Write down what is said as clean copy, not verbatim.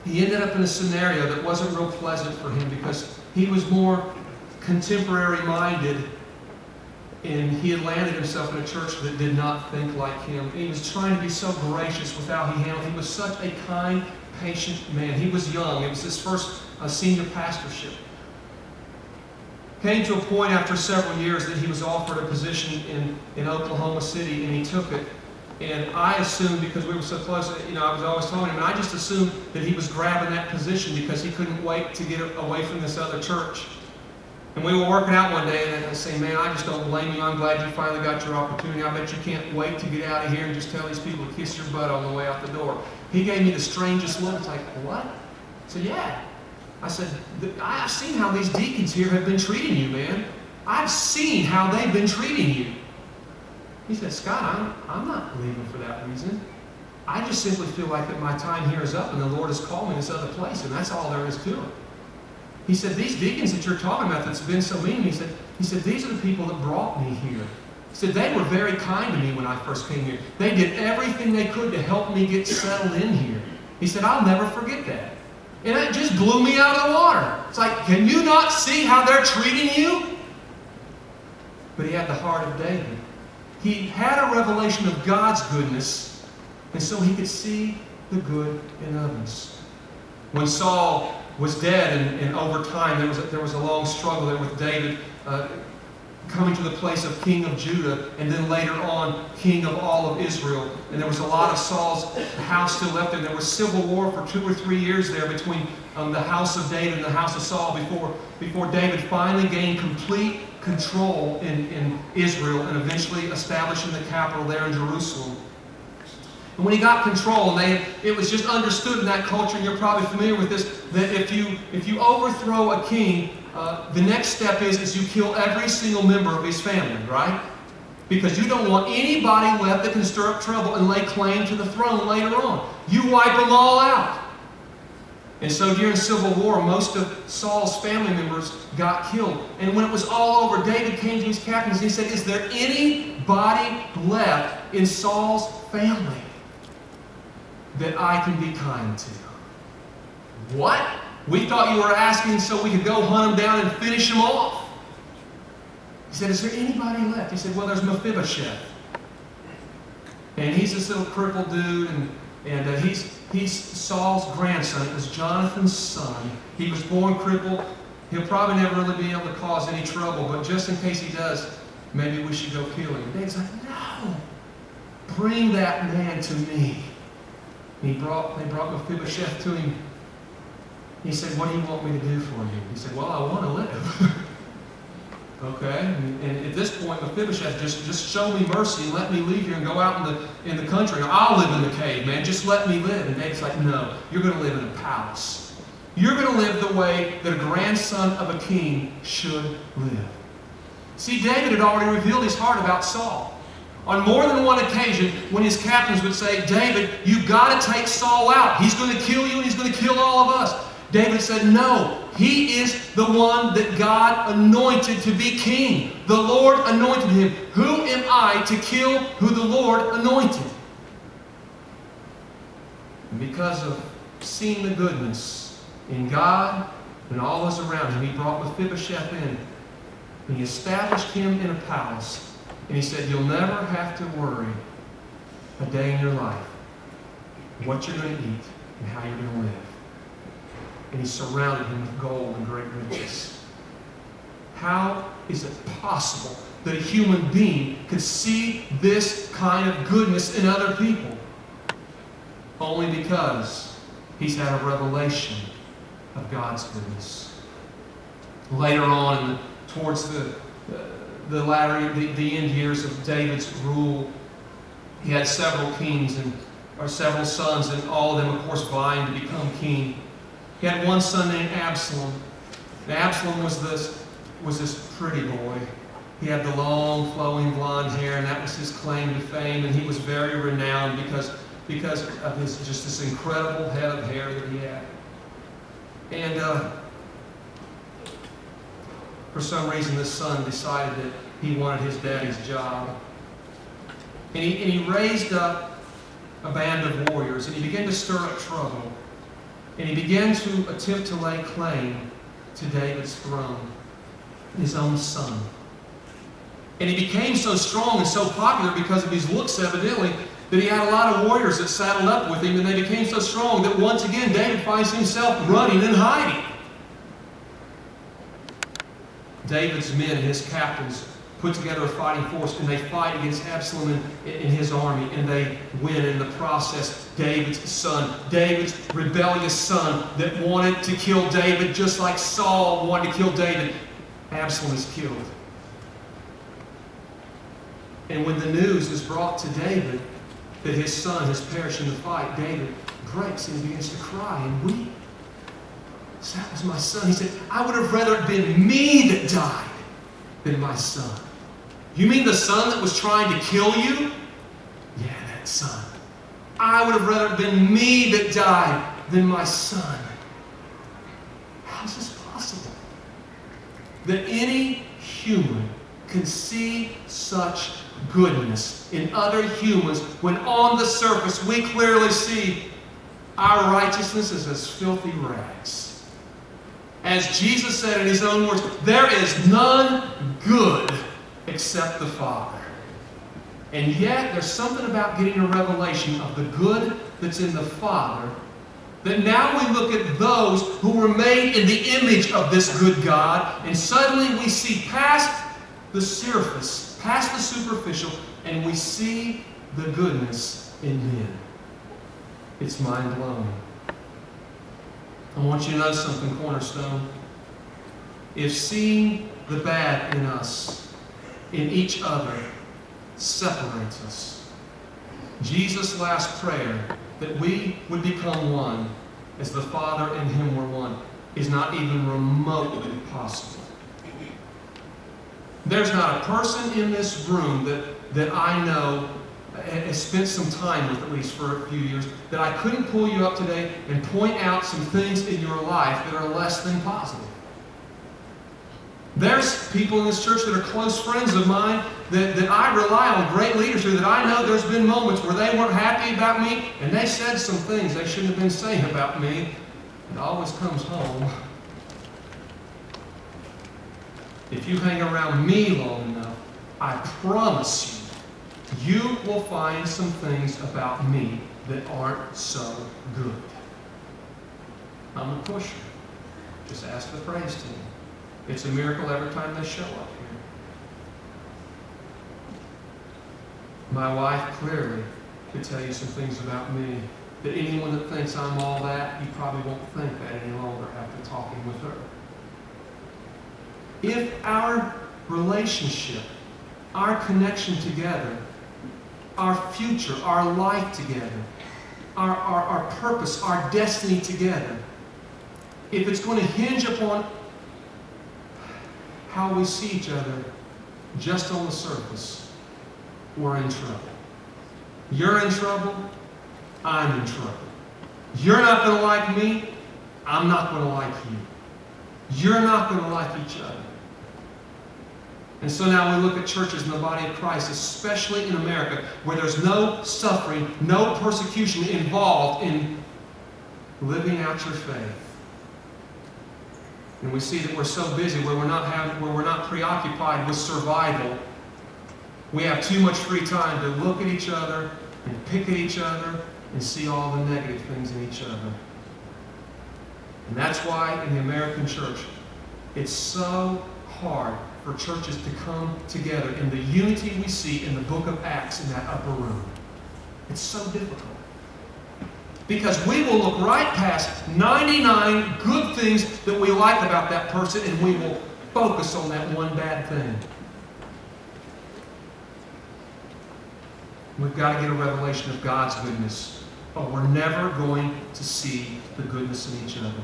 he ended up in a scenario that wasn't real pleasant for him because he was more contemporary-minded, and he had landed himself in a church that did not think like him. And he was trying to be so gracious with how he handled. He was such a kind, patient man. He was young. It was his first senior pastorship. Came to a point after several years that he was offered a position in Oklahoma City, and he took it. And I assumed, because we were so close, I was always telling him, and I just assumed that he was grabbing that position because he couldn't wait to get away from this other church. And we were working out one day, and I say, man, I just don't blame you. I'm glad you finally got your opportunity. I bet you can't wait to get out of here and just tell these people to kiss your butt on the way out the door. He gave me the strangest look. It's like, what? I said, yeah. I said, I've seen how these deacons here have been treating you, man. I've seen how they've been treating you. He said, Scott, I'm not leaving for that reason. I just simply feel like that my time here is up and the Lord has called me to this other place, and that's all there is to it. He said, these deacons that you're talking about that's been so mean, he said, these are the people that brought me here. He said, they were very kind to me when I first came here. They did everything they could to help me get settled in here. He said, I'll never forget that. And it just blew me out of the water. It's like, can you not see how they're treating you? But he had the heart of David. He had a revelation of God's goodness, and so he could see the good in others. When Saul was dead, and over time there was a long struggle there with David coming to the place of king of Judah, and then later on king of all of Israel. And there was a lot of Saul's house still left there. There was civil war for 2 or 3 years there between the house of David and the house of Saul before David finally gained complete control in Israel and eventually establishing the capital there in Jerusalem. And when he got control, it was just understood in that culture, and you're probably familiar with this, that if you overthrow a king, the next step is you kill every single member of his family, right? Because you don't want anybody left that can stir up trouble and lay claim to the throne later on. You wipe them all out. And so during Civil War, most of Saul's family members got killed. And when it was all over, David came to his captains and he said, is there anybody left in Saul's family that I can be kind to? What? We thought you were asking so we could go hunt them down and finish them off. He said, is there anybody left? He said, well, there's Mephibosheth. And he's this little crippled dude, and he's Saul's grandson. It was Jonathan's son. He was born crippled. He'll probably never really be able to cause any trouble, but just in case he does, maybe we should go kill him. And David's like, no, bring that man to me. And they brought Mephibosheth to him. He said, what do you want me to do for you? He said, well, I want to live. Okay? And at this point, Mephibosheth, just show me mercy and let me leave here and go out in the country. I'll live in the cave, man. Just let me live. And David's like, no, you're going to live in a palace. You're going to live the way that a grandson of a king should live. See, David had already revealed his heart about Saul. On more than one occasion, when his captains would say, David, you've got to take Saul out. He's going to kill you and he's going to kill all of us. David said, no, he is the one that God anointed to be king. The Lord anointed him. Who am I to kill who the Lord anointed? And because of seeing the goodness in God and all those around him, he brought Mephibosheth in. And he established him in a palace. And he said, you'll never have to worry a day in your life what you're going to eat and how you're going to live. And he surrounded him with gold and great riches. How is it possible that a human being could see this kind of goodness in other people? Only because he's had a revelation of God's goodness. Later on, towards the end years of David's rule, he had several kings or several sons, and all of them, of course, vying to become king. He had one son named Absalom. And Absalom was this pretty boy. He had the long, flowing blonde hair, and that was his claim to fame. And he was very renowned because of this incredible head of hair that he had. And for some reason, this son decided that he wanted his daddy's job. And he raised up a band of warriors, and he began to stir up trouble. And he began to attempt to lay claim to David's throne, his own son. And he became so strong and so popular because of his looks, evidently, that he had a lot of warriors that saddled up with him, and they became so strong that once again David finds himself running and hiding. David's men and his captains put together a fighting force, and they fight against Absalom and his army, and they win in the process. David's son, David's rebellious son that wanted to kill David just like Saul wanted to kill David, Absalom is killed. And when the news is brought to David that his son has perished in the fight, David breaks and he begins to cry and weep. So that was my son. He said, I would have rather it been me that died than my son. You mean the son that was trying to kill you? Yeah, that son. I would have rather it been me that died than my son. How is this possible? That any human can see such goodness in other humans when on the surface we clearly see our righteousness is as filthy rags. As Jesus said in his own words, there is none good except the Father. And yet there's something about getting a revelation of the good that's in the Father, that now we look at those who were made in the image of this good God, and suddenly we see past the surface, past the superficial, and we see the goodness in men. It's mind-blowing. I want you to know something, Cornerstone. If seeing the bad in us, in each other, separates us, Jesus' last prayer, that we would become one as the Father and Him were one, is not even remotely possible. There's not a person in this room that I know has spent some time with, at least for a few years, that I couldn't pull you up today and point out some things in your life that are less than positive. There's people in this church that are close friends of mine that I rely on, great leaders here, that I know there's been moments where they weren't happy about me and they said some things they shouldn't have been saying about me. It always comes home. If you hang around me long enough, I promise you will find some things about me that aren't so good. I'm a pusher. Just ask the praise team. It's a miracle every time they show up here. My wife clearly could tell you some things about me that anyone that thinks I'm all that, you probably won't think that any longer after talking with her. If our relationship, our connection together, our future, our life together, our purpose, our destiny together, if it's going to hinge upon how we see each other just on the surface, we're in trouble. You're in trouble, I'm in trouble. You're not going to like me, I'm not going to like you. You're not going to like each other. And so now we look at churches in the body of Christ, especially in America, where there's no suffering, no persecution involved in living out your faith. And we see that we're so busy where we're not preoccupied with survival. We have too much free time to look at each other and pick at each other and see all the negative things in each other. And that's why in the American church, it's so hard for churches to come together in the unity we see in the book of Acts in that upper room. It's so difficult. Because we will look right past 99 good things that we like about that person, and we will focus on that one bad thing. We've got to get a revelation of God's goodness, or we're never going to see the goodness in each other.